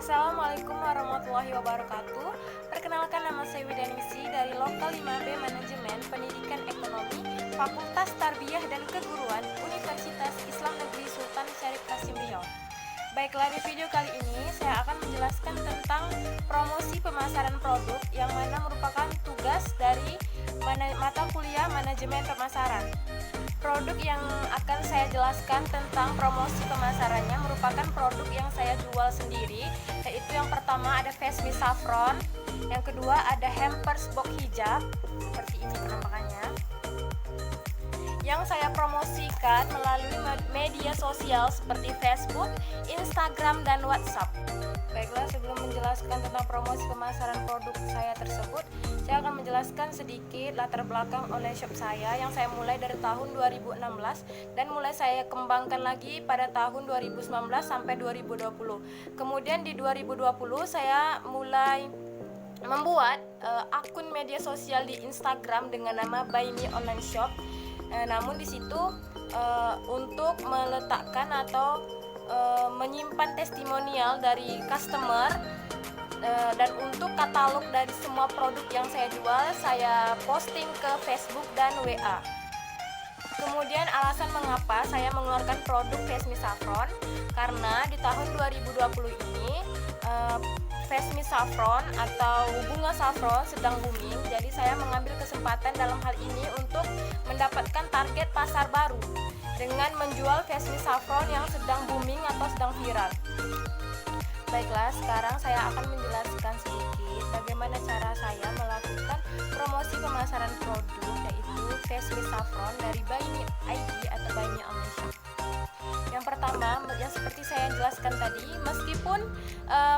Assalamualaikum warahmatullahi wabarakatuh. Perkenalkan, nama saya Widaningsi dari Lokal 5B Manajemen Pendidikan Ekonomi Fakultas Tarbiyah dan Keguruan Universitas Islam Negeri Sultan Syarif Kasim Riau. Baiklah, di video kali ini saya akan menjelaskan tentang promosi pemasaran produk yang mana merupakan tugas dari mata kuliah manajemen pemasaran. Produk yang akan saya jelaskan tentang promosi pemasarannya merupakan produk yang saya jual sendiri, yaitu yang pertama ada Face Me Saffron, yang kedua ada Hampers Box Hijab, seperti ini penampakannya, yang saya promosikan melalui media sosial seperti Facebook, Instagram, dan WhatsApp. Baiklah, sebelum menjelaskan tentang promosi pemasaran produk saya tersebut, saya akan menjelaskan sedikit latar belakang online shop saya yang saya mulai dari tahun 2016 dan mulai saya kembangkan lagi pada tahun 2019 sampai 2020. Kemudian di 2020 saya mulai membuat akun media sosial di Instagram dengan nama Buy Me Online Shop. Namun di situ untuk meletakkan atau menyimpan testimonial dari customer dan untuk katalog dari semua produk yang saya jual, saya posting ke Facebook dan WA. Kemudian alasan mengapa saya mengeluarkan produk Face Me Saffron, karena di tahun 2020 ini Face Me Saffron atau bunga saffron sedang booming. Jadi saya mengambil kesempatan dalam hal ini untuk mendapatkan target pasar baru dengan menjual Face Me Saffron yang sedang booming atau sedang viral. Baiklah, sekarang saya akan menjelaskan sedikit bagaimana cara saya melakukan promosi pemasaran produk, yaitu Face Me Saffron dari Buy Me ID atau Buy Me Online Shop. Yang pertama, yang seperti saya jelaskan tadi, meskipun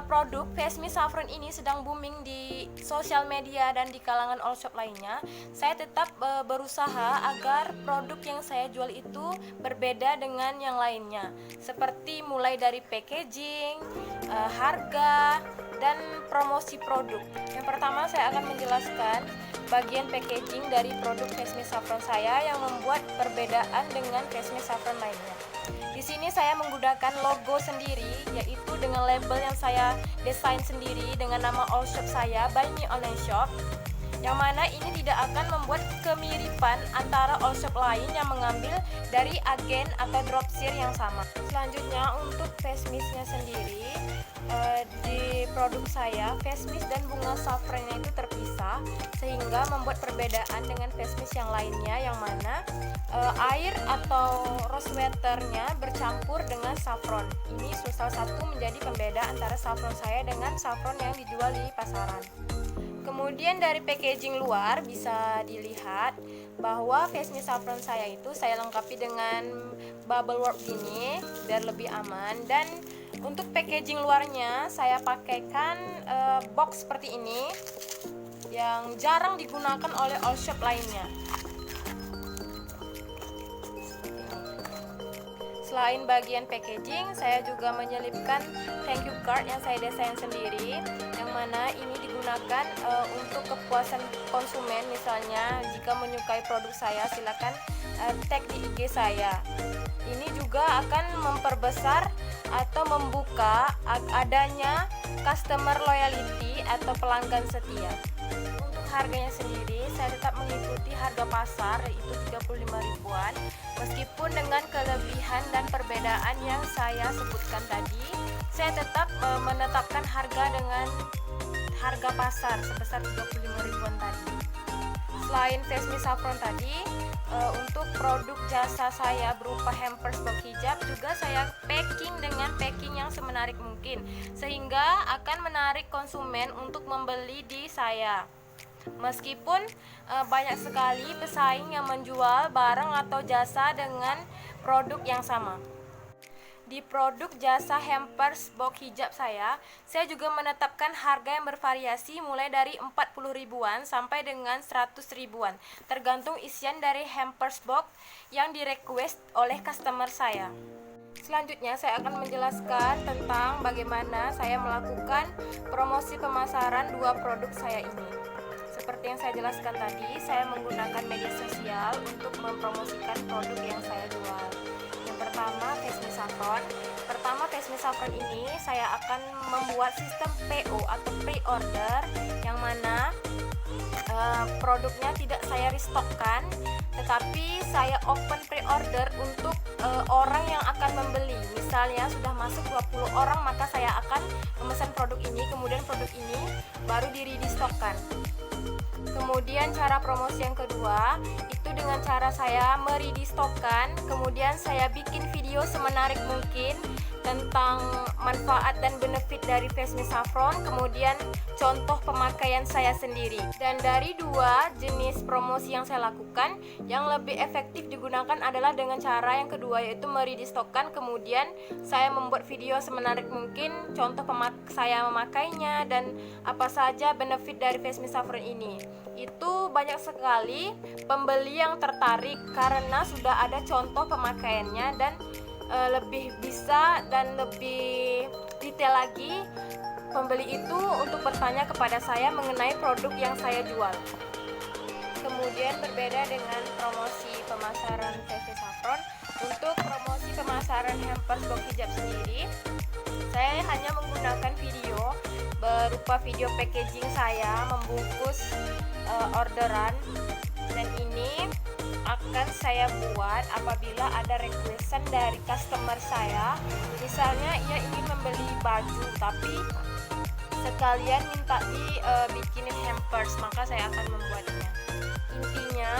produk Face Me Saffron ini sedang booming di sosial media dan di kalangan all shop lainnya, saya tetap berusaha agar produk yang saya jual itu berbeda dengan yang lainnya, seperti mulai dari packaging, harga, dan promosi produk. Yang pertama, saya akan menjelaskan bagian packaging dari produk Face Me Saffron saya yang membuat perbedaan dengan Face Me Saffron lainnya. Di sini saya menggunakan logo sendiri, yaitu dengan label yang saya desain sendiri dengan nama all shop saya, Buy Me Online Shop, yang mana ini tidak akan membuat kemiripan antara all shop lain yang mengambil dari agen atau dropship yang sama. Selanjutnya, untuk face mist-nya sendiri, di produk saya face mist dan bunga saffronnya itu terpisah, sehingga membuat perbedaan dengan face mist yang lainnya, yang mana air atau rose waternya bercampur dengan saffron. Ini salah satu menjadi pembeda antara saffron saya dengan saffron yang dijual di pasaran. Kemudian dari packaging luar bisa dilihat bahwa Face Me Saffron saya itu saya lengkapi dengan bubble wrap ini biar lebih aman, dan untuk packaging luarnya saya pakaikan box seperti ini yang jarang digunakan oleh all shop lainnya. Selain bagian packaging, saya juga menyelipkan thank you card yang saya desain sendiri, yang mana ini digunakan untuk kepuasan konsumen. Misalnya jika menyukai produk saya, silakan tag di IG saya. Ini juga akan memperbesar atau membuka adanya customer loyalty atau pelanggan setia. Untuk harganya sendiri, saya tetap mengikuti harga pasar, yaitu 35 ribuan. Meskipun dengan kelebihan dan perbedaan yang saya sebutkan tadi, saya tetap menetapkan harga dengan harga pasar sebesar 35 ribuan tadi. Selain Face Me Saffron tadi, untuk produk jasa saya berupa hampers box hijab juga saya packing dengan packing yang semenarik mungkin, sehingga akan menarik konsumen untuk membeli di saya. Meskipun banyak sekali pesaing yang menjual barang atau jasa dengan produk yang sama. Di produk jasa hampers box hijab saya juga menetapkan harga yang bervariasi mulai dari 40 ribuan sampai dengan 100 ribuan, tergantung isian dari hampers box yang direquest oleh customer saya. Selanjutnya saya akan menjelaskan tentang bagaimana saya melakukan promosi pemasaran dua produk saya ini. Seperti yang saya jelaskan tadi, saya menggunakan media sosial untuk mempromosikan produk yang saya jual. Yang pertama pertama Fesmi Saffron. Pertama Fesmi Saffron ini saya akan membuat sistem PO atau pre-order, yang mana produknya tidak saya restockkan, tetapi saya open pre-order untuk orang yang akan membeli. Misalnya sudah masuk 20 orang, maka saya akan memesan produk ini, kemudian produk ini baru di-restockkan. Kemudian cara promosi yang kedua itu dengan cara saya merestockkan, kemudian saya bikin video semenarik mungkin tentang manfaat dan benefit dari Fesmi Saffron, kemudian contoh pemakaian saya sendiri. Dan dari dua jenis promosi yang saya lakukan, yang lebih efektif digunakan adalah dengan cara yang kedua, yaitu merestockkan, kemudian saya membuat video semenarik mungkin contoh saya memakainya dan apa saja benefit dari Fesmi Saffron ini. Itu banyak sekali pembeli yang tertarik karena sudah ada contoh pemakaiannya, dan lebih bisa dan lebih detail lagi pembeli itu untuk bertanya kepada saya mengenai produk yang saya jual. Kemudian berbeda dengan promosi pemasaran Fesmi Saffron, untuk promosi pemasaran hampers box hijab sendiri, saya hanya menggunakan video berupa video packaging saya membungkus orderan, dan ini akan saya buat apabila ada requestan dari customer saya. Misalnya ia ingin membeli baju tapi sekalian minta bikinin hampers, maka saya akan membuatnya. Intinya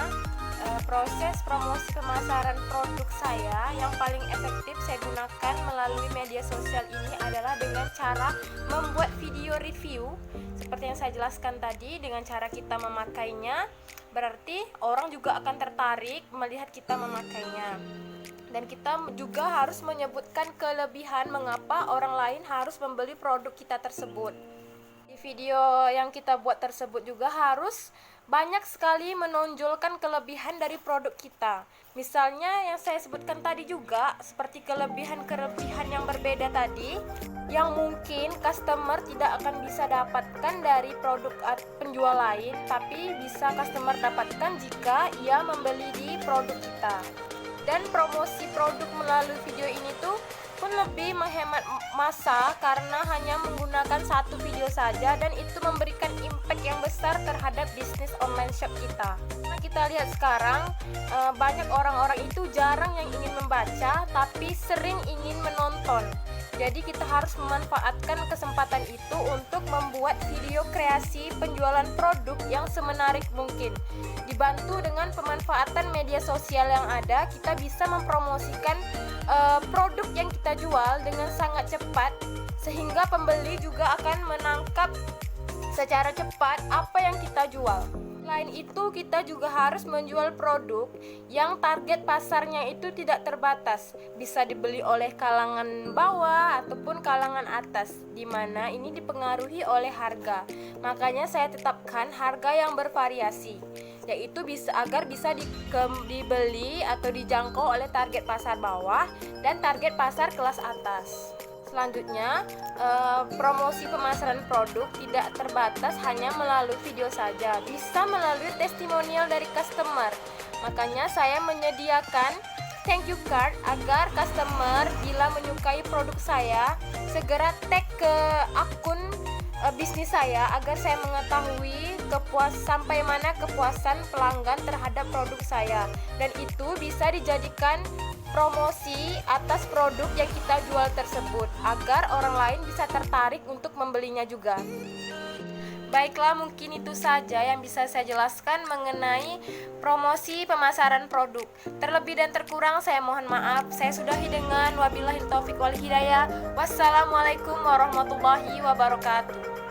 proses promosi pemasaran produk saya yang paling efektif saya gunakan melalui media sosial ini adalah dengan cara membuat video review seperti yang saya jelaskan tadi. Dengan cara kita memakainya, berarti orang juga akan tertarik melihat kita memakainya. Dan kita juga harus menyebutkan kelebihan mengapa orang lain harus membeli produk kita tersebut. Di video yang kita buat tersebut juga harus banyak sekali menonjolkan kelebihan dari produk kita. Misalnya yang saya sebutkan tadi juga, seperti kelebihan-kelebihan yang berbeda tadi, yang mungkin customer tidak akan bisa dapatkan dari produk penjual lain, tapi bisa customer dapatkan jika ia membeli di produk kita. Dan promosi produk melalui video ini tuh pun lebih menghemat masa karena hanya menggunakan satu video saja, dan itu memberikan impact yang besar terhadap bisnis online shop kita. Nah, kita lihat sekarang banyak orang-orang itu jarang yang ingin membaca tapi sering ingin menonton. Jadi kita harus memanfaatkan kesempatan itu untuk membuat video kreasi penjualan produk yang semenarik mungkin. Dibantu dengan pemanfaatan media sosial yang ada, kita bisa mempromosikan produk yang kita jual dengan sangat cepat, sehingga pembeli juga akan menangkap secara cepat apa yang kita jual. Selain itu, kita juga harus menjual produk yang target pasarnya itu tidak terbatas, bisa dibeli oleh kalangan bawah ataupun kalangan atas, di mana ini dipengaruhi oleh harga. Makanya saya tetapkan harga yang bervariasi, yaitu agar bisa dibeli atau dijangkau oleh target pasar bawah dan target pasar kelas atas. Selanjutnya, promosi pemasaran produk tidak terbatas hanya melalui video saja, bisa melalui testimonial dari customer. Makanya saya menyediakan thank you card agar customer bila menyukai produk saya segera tag ke akun bisnis saya agar saya mengetahui sampai mana kepuasan pelanggan terhadap produk saya, dan itu bisa dijadikan promosi atas produk yang kita jual tersebut agar orang lain bisa tertarik untuk membelinya juga. Baiklah, mungkin itu saja yang bisa saya jelaskan mengenai promosi pemasaran produk. Terlebih dan terkurang saya mohon maaf. Saya sudahi dengan wabillahi taufiq wal hidayah. Wassalamualaikum warahmatullahi wabarakatuh.